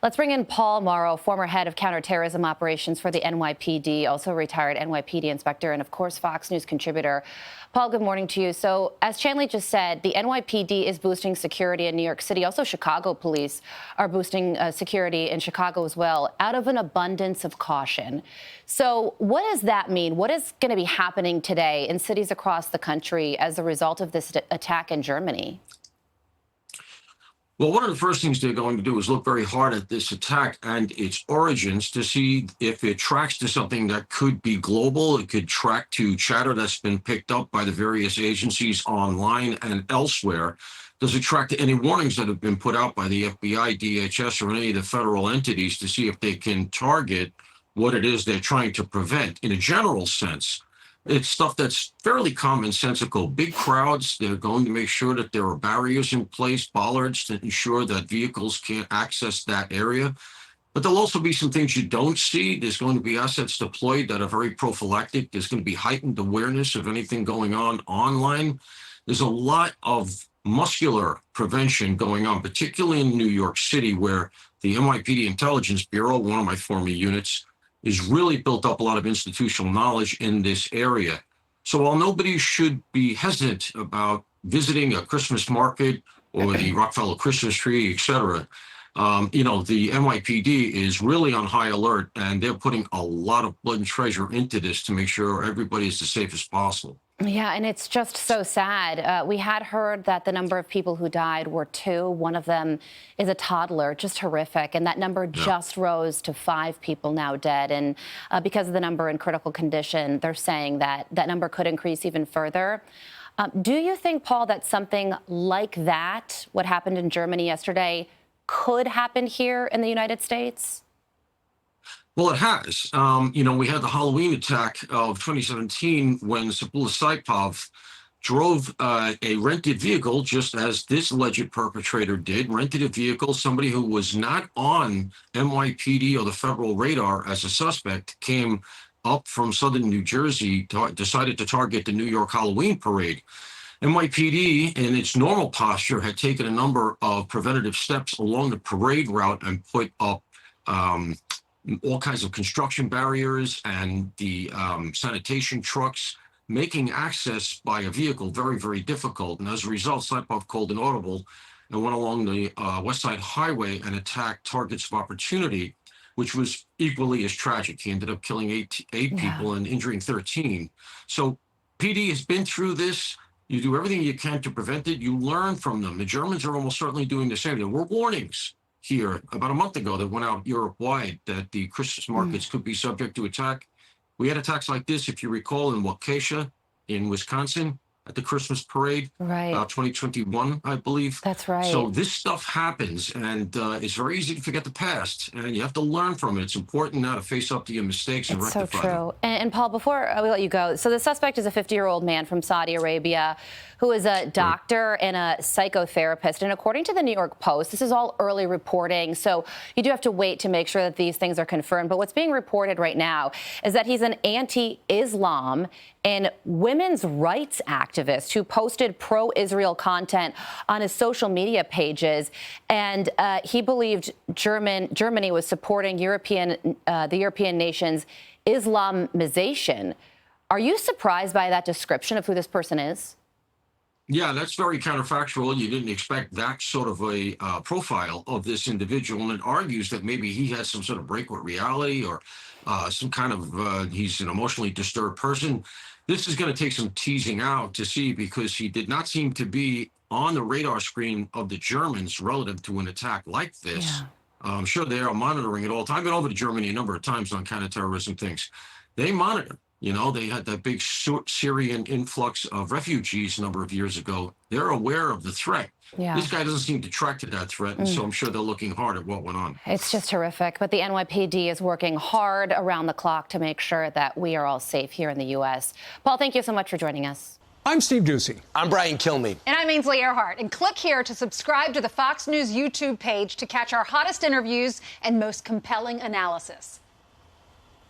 Let's bring in Paul Mauro, former head of counterterrorism operations for the NYPD, also retired NYPD inspector, and of course, Fox News contributor. Paul, good morning to you. So as Chanley just said, the NYPD is boosting security in New York City. Also, Chicago police are boosting security in Chicago as well, out of an abundance of caution. So what does that mean? What is going to be happening today in cities across the country as a result of this attack in Germany? Well, one of the first things they're going to do is look very hard at this attack and its origins to see if it tracks to something that could be global. It could track to chatter that's been picked up by the various agencies online and elsewhere. Does it track to any warnings that have been put out by the FBI, DHS, or any of the federal entities to see if they can target what it is they're trying to prevent in a general sense? It's stuff that's fairly commonsensical. Big crowds, they're going to make sure that there are barriers in place, bollards to ensure that vehicles can't access that area. But there'll also be some things you don't see. There's going to be assets deployed that are very prophylactic. There's going to be heightened awareness of anything going on online. There's a lot of muscular prevention going on, particularly in New York City, where the NYPD Intelligence Bureau, one of my former units, is really built up a lot of institutional knowledge in this area. So while nobody should be hesitant about visiting a Christmas market or the Rockefeller Christmas tree, et cetera, the NYPD is really on high alert, and they're putting a lot of blood and treasure into this to make sure everybody is as safe as possible. Yeah, and it's just so sad. We had heard that the number of people who died were 2. One of them is a toddler, just horrific. And that number just rose to 5 people now dead. And because of the number in critical condition, they're saying that that number could increase even further. Do you think, Paul, that something like that, what happened in Germany yesterday, could happen here in the United States? Well, it has. We had the Halloween attack of 2017 when Sapula Saipov drove a rented vehicle, just as this alleged perpetrator did, rented a vehicle. Somebody who was not on NYPD or the federal radar as a suspect came up from southern New Jersey, decided to target the New York Halloween parade. NYPD, in its normal posture, had taken a number of preventative steps along the parade route and put up all kinds of construction barriers and the sanitation trucks, making access by a vehicle very, very difficult. And as a result, Saipov called an audible and went along the West Side Highway and attacked targets of opportunity, which was equally as tragic. He ended up killing eight people and injuring 13. So PD has been through this. You do everything you can to prevent it. You learn from them. The Germans are almost certainly doing the same. There were warnings here about a month ago that went out Europe-wide that the Christmas markets could be subject to attack. We had attacks like this, if you recall, in Waukesha, in Wisconsin, at the Christmas parade, right, 2021, I believe. That's right. So this stuff happens, and it's very easy to forget the past, and you have to learn from it. It's important now to face up to your mistakes and rectify them. It's so true. And Paul, before we let you go, so the suspect is a 50-year-old man from Saudi Arabia who is a doctor and a psychotherapist. And according to the New York Post, this is all early reporting, so you do have to wait to make sure that these things are confirmed. But what's being reported right now is that he's an anti-Islam and women's rights activist who posted pro-Israel content on his social media pages, and he believed Germany was supporting the European nation's Islamization. Are you surprised by that description of who this person is? Yeah, that's very counterfactual. You didn't expect that sort of a profile of this individual, and it argues that maybe he has some sort of break with reality or some kind of he's an emotionally disturbed person. This is going to take some teasing out to see, because he did not seem to be on the radar screen of the Germans relative to an attack like this. Yeah. I'm sure they are monitoring it all the time. I've been over to Germany a number of times on counterterrorism things. They monitor. They had that big Syrian influx of refugees a number of years ago. They're aware of the threat. Yeah. This guy doesn't seem to track to that threat, and so I'm sure they're looking hard at what went on. It's just horrific. But the NYPD is working hard around the clock to make sure that we are all safe here in the U.S. Paul, thank you so much for joining us. I'm Steve Ducey. I'm Brian Kilmeade. And I'm Ainsley Earhart. And click here to subscribe to the Fox News YouTube page to catch our hottest interviews and most compelling analysis.